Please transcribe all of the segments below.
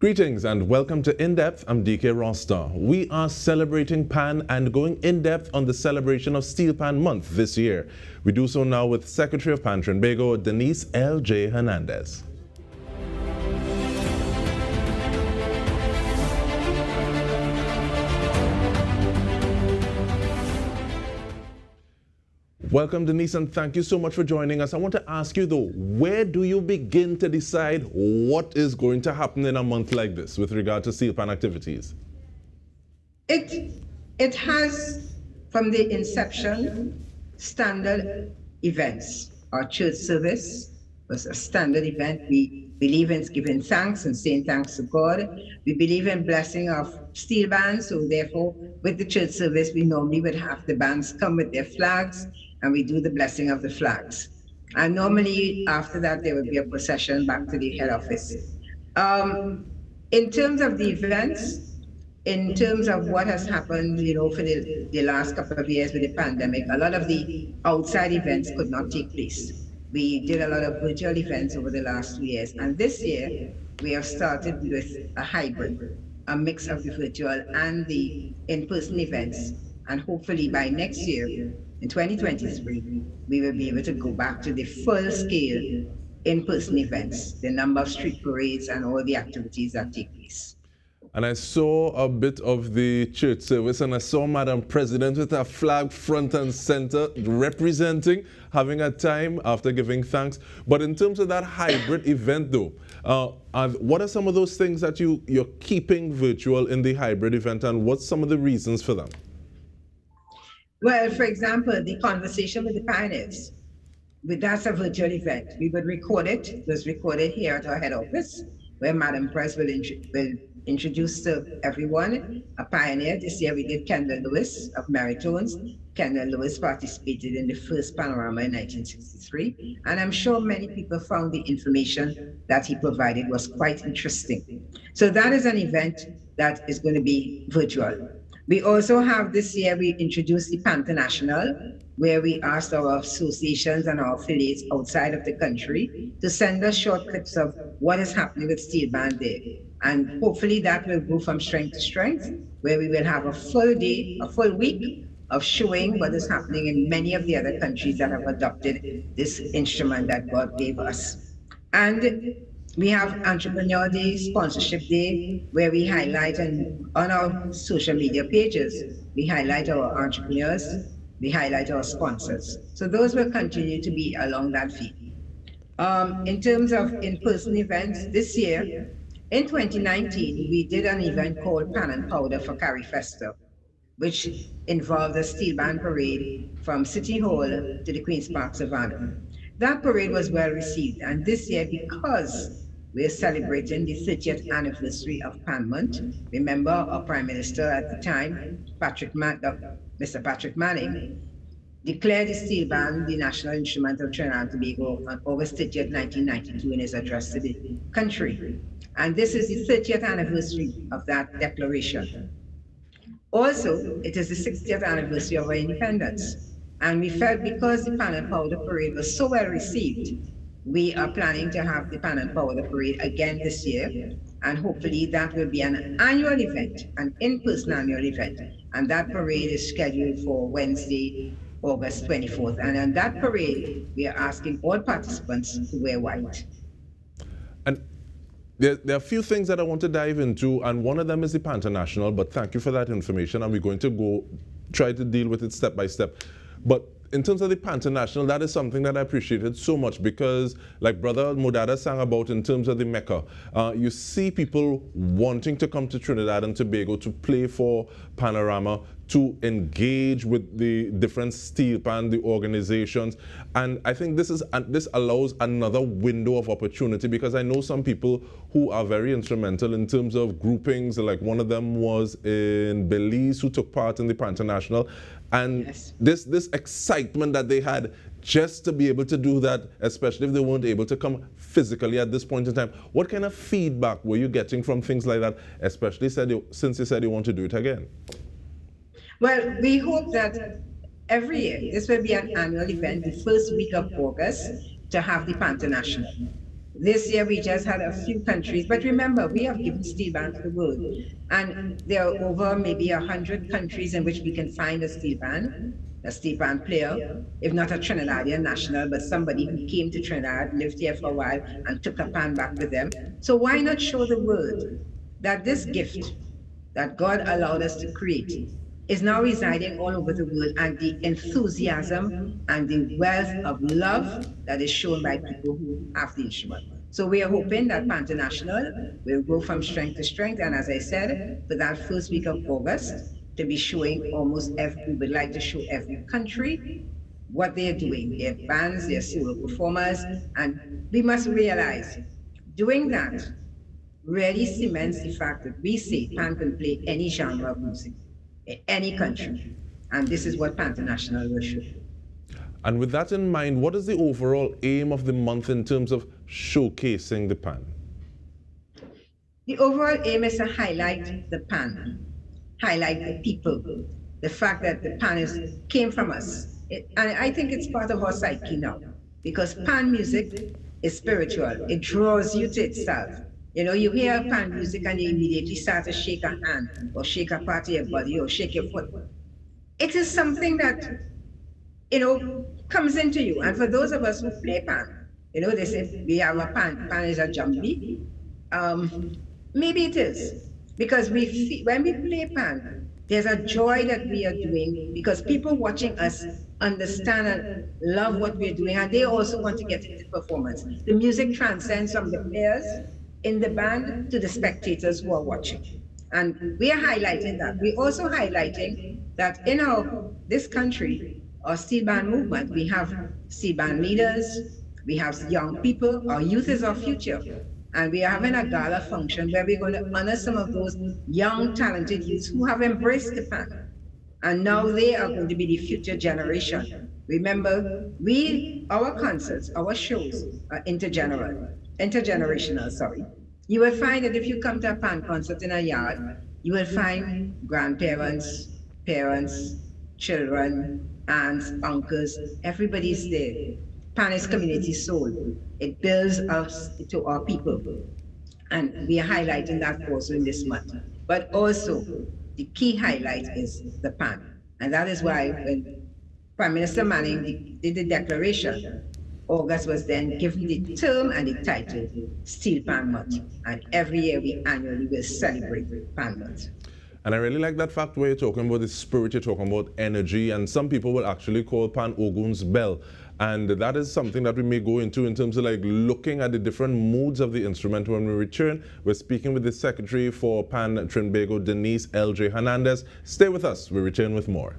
Greetings and welcome to In Depth. I'm Dike Rostant. We are celebrating Pan and going in depth on the celebration of Steelpan Month this year. We do so now with Secretary of Pan Trinbago, Denise L.J Hernandez. Welcome, Denise, and thank you so much for joining us. I want to ask you, though, where do you begin to decide what is going to happen in a month like this with regard to Steelpan activities? It has, from the inception, standard events. Our church service was a standard event. We believe in giving thanks and saying thanks to God. We believe in blessing of steel bands, so therefore, with the church service, we normally would have the bands come with their flags, and we do the blessing of the flags. And normally, after that, there would be a procession back to the head office. In terms of the events, in terms of what has happened, for the last couple of years with the pandemic, a lot of the outside events could not take place. We did a lot of virtual events over the last 2 years, and this year we have started with a hybrid, a mix of the virtual and the in-person events, and hopefully by next year, in 2023, we will be able to go back to the full-scale in-person events, the number of street parades and all the activities that take place. And I saw a bit of the church service, and I saw Madam President with her flag front and center representing, having a time after giving thanks. But in terms of that hybrid event, though, what are some of those things that you're keeping virtual in the hybrid event, and what's some of the reasons for them? Well, for example, the conversation with the pioneers, that's a virtual event. We would record it. It was recorded here at our head office, where Madam Press will introduce to everyone a pioneer. This year we did Kendall Lewis of Meritones. Kendall Lewis participated in the first panorama in 1963, and I'm sure many people found the information that he provided was quite interesting. So that is an event that is going to be virtual. We also have this year, we introduced the Pan International, where we asked our associations and our affiliates outside of the country to send us short clips of what is happening with Steel Band there. And hopefully that will go from strength to strength, where we will have a full day, a full week of showing what is happening in many of the other countries that have adopted this instrument that God gave us. And we have Entrepreneur Day, Sponsorship Day, where we highlight, and on our social media pages, we highlight our entrepreneurs, we highlight our sponsors. So those will continue to be along that vein. In terms of in-person events, this year, in 2019, we did an event called Pan and Powder for Carrie Festa, which involved a steel band parade from City Hall to the Queen's Park Savannah. That parade was well received, and this year, because we're celebrating the 30th anniversary of Pan Month. Remember, our Prime Minister at the time, Mr. Patrick Manning, declared the steel band the national instrument of Trinidad and Tobago on August 30th, 1992 in his address to the country. And this is the 30th anniversary of that declaration. Also, it is the 60th anniversary of our independence. And we felt because the Pan and Powder Parade was so well received, we are planning to have the Pan and Powder Parade again this year, and hopefully that will be an annual event, an in-person annual event. And that parade is scheduled for Wednesday, August 24th. And on that parade, we are asking all participants to wear white. And there are a few things that I want to dive into, and one of them is the Pan International, but thank you for that information, and we're going to try to deal with it step by step. But in terms of the Pan International, that is something that I appreciated so much because, like Brother Modada sang about in terms of the Mecca, you see people wanting to come to Trinidad and Tobago to play for Panorama, to engage with the different steel pan, the organizations. And I think this allows another window of opportunity, because I know some people who are very instrumental in terms of groupings, like one of them was in Belize who took part in the Pan International. And yes, this excitement that they had just to be able to do that, especially if they weren't able to come physically at this point in time. What kind of feedback were you getting from things like that, especially since you said you want to do it again? Well, we hope that every year, this will be an annual event, the first week of August, to have the Pan International. This year we just had a few countries, but remember, we have given steel band to the world. And there are over maybe 100 countries in which we can find a steel band player, if not a Trinidadian national, but somebody who came to Trinidad, lived here for a while, and took a pan back with them. So why not show the world that this gift that God allowed us to create is now residing all over the world, and the enthusiasm and the wealth of love that is shown by people who have the instrument. So we are hoping that Pan International will go from strength to strength, and as I said, for that first week of August, to be showing we would like to show every country what they're doing, their bands, their solo performers, and we must realize doing that really cements the fact that we say Pan can play any genre of music in any country. And this is what Pan International will show. And with that in mind, what is the overall aim of the month in terms of showcasing the pan? The overall aim is to highlight the pan, highlight the people, the fact that the pan came from us. And I think it's part of our psyche now, because pan music is spiritual. It draws you to itself. You know, you hear pan music and you immediately start to shake a hand or shake a part of your body or shake your foot. It is something that, you know, comes into you. And for those of us who play pan, you know, they say we have a pan. Pan is a jumbie. Maybe it is, because when we play pan, there's a joy that we are doing because people watching us understand and love what we're doing, and they also want to get into the performance. The music transcends from the players in the band to the spectators who are watching. And we are highlighting that. We're also highlighting that in this country, our steel band movement, we have steel band leaders, we have young people, our youth is our future. And we are having a gala function where we're going to honor some of those young, talented youths who have embraced the pan. And now they are going to be the future generation. Remember, our concerts, our shows are intergenerational, sorry. You will find that if you come to a pan concert in a yard, you will find grandparents, parents, children, aunts, uncles, everybody's there. Pan is community soul. It builds us to our people. And we are highlighting that also in this month. But also, the key highlight is the pan. And that is why when Prime Minister Manning did the declaration, August was then given the term and the title, Steelpan Month. And every year we annually will celebrate Pan Month. And I really like that fact where you're talking about the spirit, you're talking about energy, and some people will actually call Pan Ogun's bell. And that is something that we may go into in terms of like looking at the different moods of the instrument. When we return, we're speaking with the Secretary for Pan Trinbago, Denise L.J. Hernandez. Stay with us. We return with more.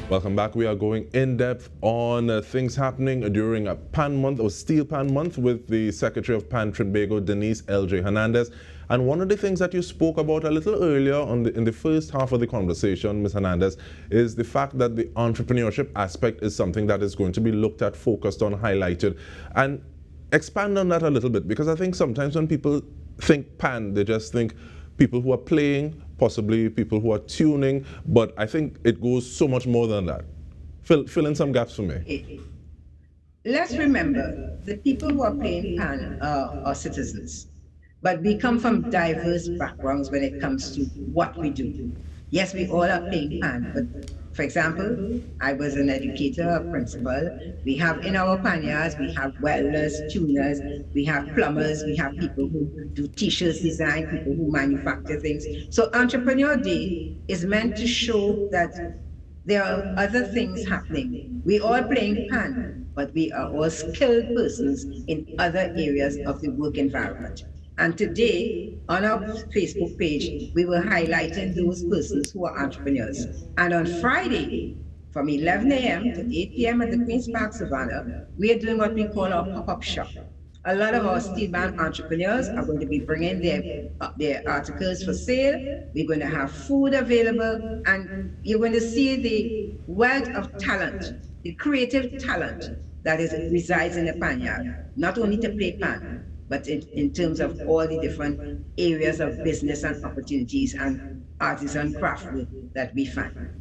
Welcome back. We are going in depth on things happening during a Pan Month or Steelpan Month with the Secretary of Pan Trinbago, Denise L.J. Hernandez. And one of the things that you spoke about a little earlier in the first half of the conversation, Ms. Hernandez, is the fact that the entrepreneurship aspect is something that is going to be looked at, focused on, highlighted. And expand on that a little bit, because I think sometimes when people think Pan, they just think people who are playing, possibly people who are tuning, but I think it goes so much more than that. Fill in some gaps for me. Let's remember, the people who are playing pan are citizens, but we come from diverse backgrounds when it comes to what we do. Yes, we all are playing pan, but for example, I was an educator, a principal. We have in our panyards, we have welders, tuners, we have plumbers, we have people who do t-shirts design, people who manufacture things. So Entrepreneur Day is meant to show that there are other things happening. We all playing pan, but we are all skilled persons in other areas of the work environment. And today, on our Facebook page, we were highlighting those persons who are entrepreneurs. And on Friday, from 11 a.m. to 8 p.m. at the Queen's Park Savannah, we are doing what we call our pop-up shop. A lot of our steel band entrepreneurs are going to be bringing their articles for sale. We're going to have food available, and you're going to see the wealth of talent, the creative talent that resides in the panyard, not only to play pan, but in terms of all the different areas of business and opportunities and artisan craft work that we find.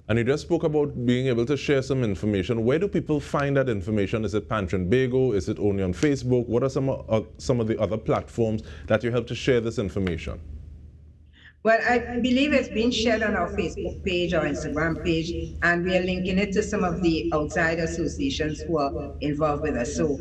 And you just spoke about being able to share some information. Where do people find that information? Is it Pan Trinbago? Is it only on Facebook? What are some of the other platforms that you help to share this information? Well, I believe it's being shared on our Facebook page or Instagram page, and we are linking it to some of the outside associations who are involved with us. So,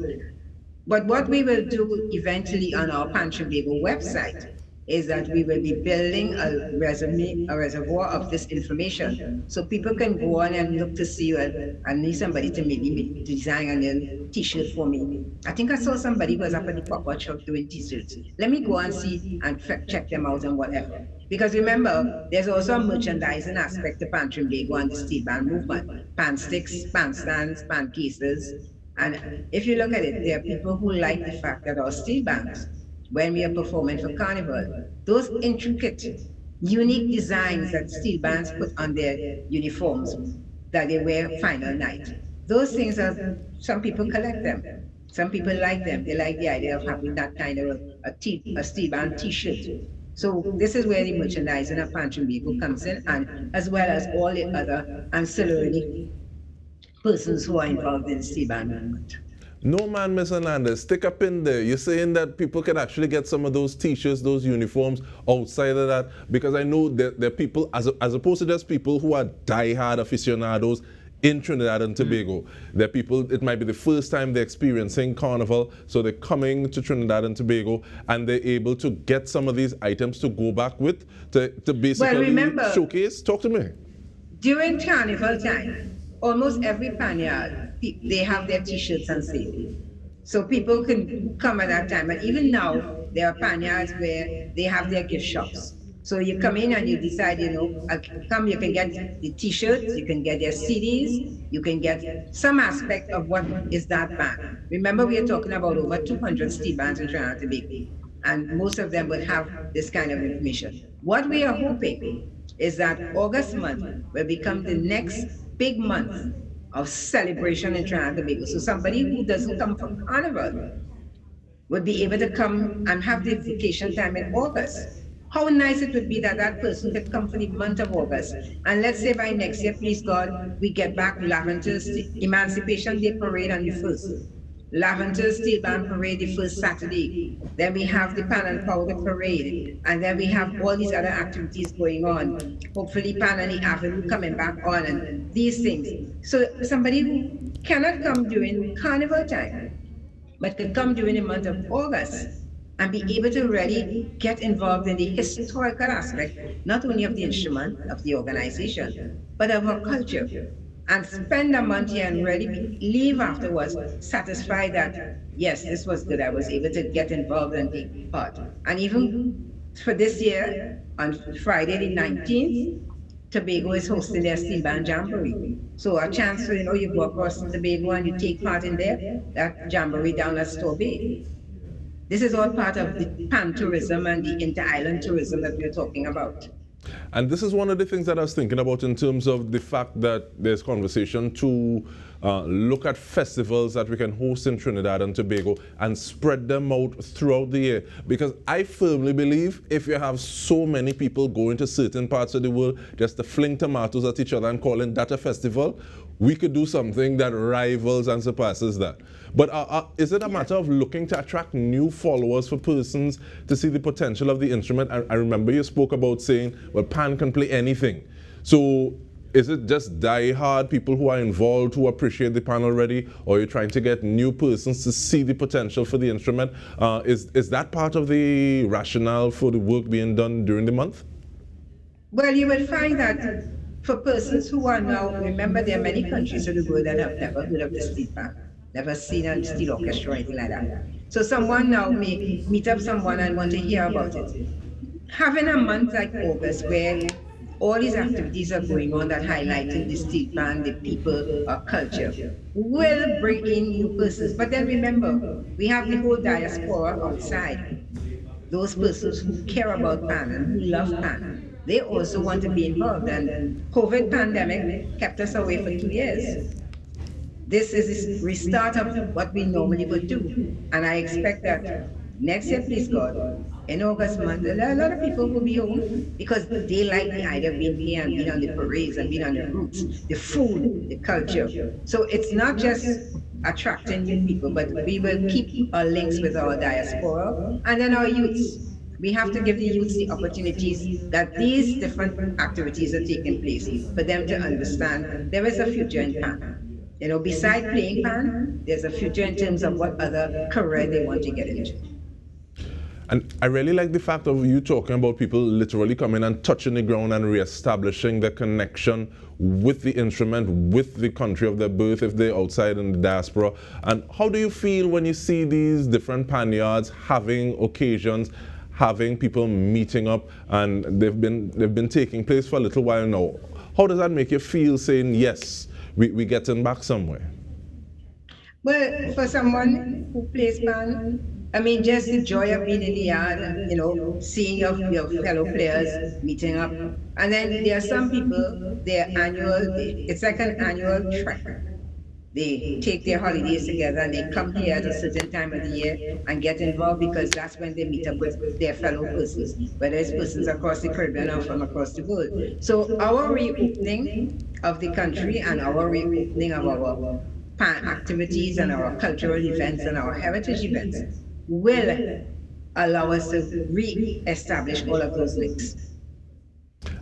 but what we will do eventually on our Pan Trinbago website is that we will be building a reservoir of this information, so people can go on and look to see, well, I need somebody to maybe design a little t-shirt for me. I think I saw somebody who was up at the pop-up shop doing t-shirts. Let me go and see and check them out and whatever. Because remember, there's also a merchandising aspect to Pan Trinbago and the Steelpan movement. Pan sticks, pan stands, pan cases. And if you look at it, there are people who like the fact that our steel bands, when we are performing for Carnival, those intricate, unique designs that steel bands put on their uniforms that they wear final night, those things are, some people collect them. Some people like them. They like the idea of having that kind of a steel band t-shirt. So this is where the merchandising of Pan Trinbago comes in, and as well as all the other ancillary persons who are involved in the Steelpan movement. No man, Ms. Hernandez, stick up in there. You're saying that people can actually get some of those t-shirts, those uniforms outside of that, because I know that there are people, as opposed to just people who are die-hard aficionados in Trinidad and Tobago. There are people, it might be the first time they're experiencing Carnival, so they're coming to Trinidad and Tobago, and they're able to get some of these items to go back with, to basically showcase. Talk to me. During Carnival time, almost every panyard, they have their t-shirts on sale. So people can come at that time. And even now, there are panyards where they have their gift shops. So you come in and you decide, you can get the t-shirts, you can get their CDs, you can get some aspect of what is that band. Remember, we are talking about over 200 steel bands in Trinidad and Tobago, and most of them will have this kind of information. What we are hoping is that August month will become the next big month of celebration in Trinidad and Tobago. So somebody who doesn't come from Carnival would be able to come and have the vacation time in August. How nice it would be that that person could come for the month of August. And let's say by next year, please God, we get back Laventer's Emancipation Day Parade on the 1st. Laventer's Steel Band Parade the first Saturday. Then we have the Pan and Powder Parade. And then we have all these other activities going on. Hopefully Pan and the Avenue coming back on and these things. So somebody who cannot come during Carnival time, but could come during the month of August and be able to really get involved in the historical aspect, not only of the instrument, of the organization, but of our culture. And spend a month here and really leave afterwards satisfied that, yes, this was good. I was able to get involved and take part. And even for this year, on Friday the 19th, Tobago is hosting their Steel Band Jamboree. So a chance for, you go across to Tobago and you take part in that Jamboree down at Store Bay. This is all part of the pan tourism and the inter-island tourism that we're talking about. And this is one of the things that I was thinking about in terms of the fact that there's conversation to look at festivals that we can host in Trinidad and Tobago and spread them out throughout the year. Because I firmly believe if you have so many people going to certain parts of the world just to fling tomatoes at each other and calling that a festival, we could do something that rivals and surpasses that. But is it a matter of looking to attract new followers for persons to see the potential of the instrument? I remember you spoke about saying, well, Pan can play anything. So is it just die-hard people who are involved, who appreciate the Pan already, or are you trying to get new persons to see the potential for the instrument? Is that part of the rationale for the work being done during the month? Well, you will find that for persons who are now, remember there are many countries of the world that have never heard of the steel pan, never seen a steel orchestra or anything like that. So someone now may meet up someone and want to hear about it. Having a month like August where all these activities are going on that highlighting the steel pan, the people, our culture, will bring in new persons. But then remember, we have the whole diaspora outside. Those persons who care about pan and who love pan. They also want to be involved, and COVID pandemic kept us away for 2 years. This is the restart of what we normally would do, and I expect that Next year, please God, in August month, a lot of people will be home because they like the idea of being here and being on the parades and being on the routes, the food, the culture. So it's not just attracting new people, but we will keep our links with our diaspora and then our youths. We have to give the youths the opportunities that these different activities are taking place for them to understand there is a future in Pan. You know, beside playing Pan, there's a future in terms of what other career they want to get into. And I really like the fact of you talking about people literally coming and touching the ground and reestablishing the connection with the instrument, with the country of their birth if they're outside in the diaspora. And how do you feel when you see these different panyards having occasions, having people meeting up, and they've been taking place for a little while now? How does that make you feel, saying, yes, we're getting back somewhere? Well, for someone who plays Pan, I mean, just the joy of being in the yard, and, you know, seeing your fellow players meeting up. And then there are some people, it's like an annual trek. They take their holidays together and they come here at a certain time of the year and get involved because that's when they meet up with their fellow persons, whether it's persons across the Caribbean or from across the world. So our reopening of the country and our reopening of our Pan activities and our cultural events and our heritage events will allow us to re-establish all of those links.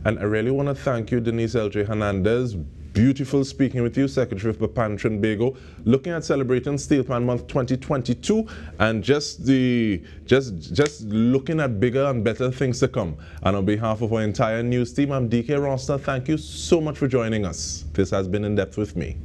And I really want to thank you, Denise L.J. Hernandez. Beautiful speaking with you, Secretary of Pan Trinbago, looking at celebrating Steelpan Month 2022 and just looking at bigger and better things to come. And on behalf of our entire news team, I'm Dike Rostant. Thank you so much for joining us. This has been In Depth with me.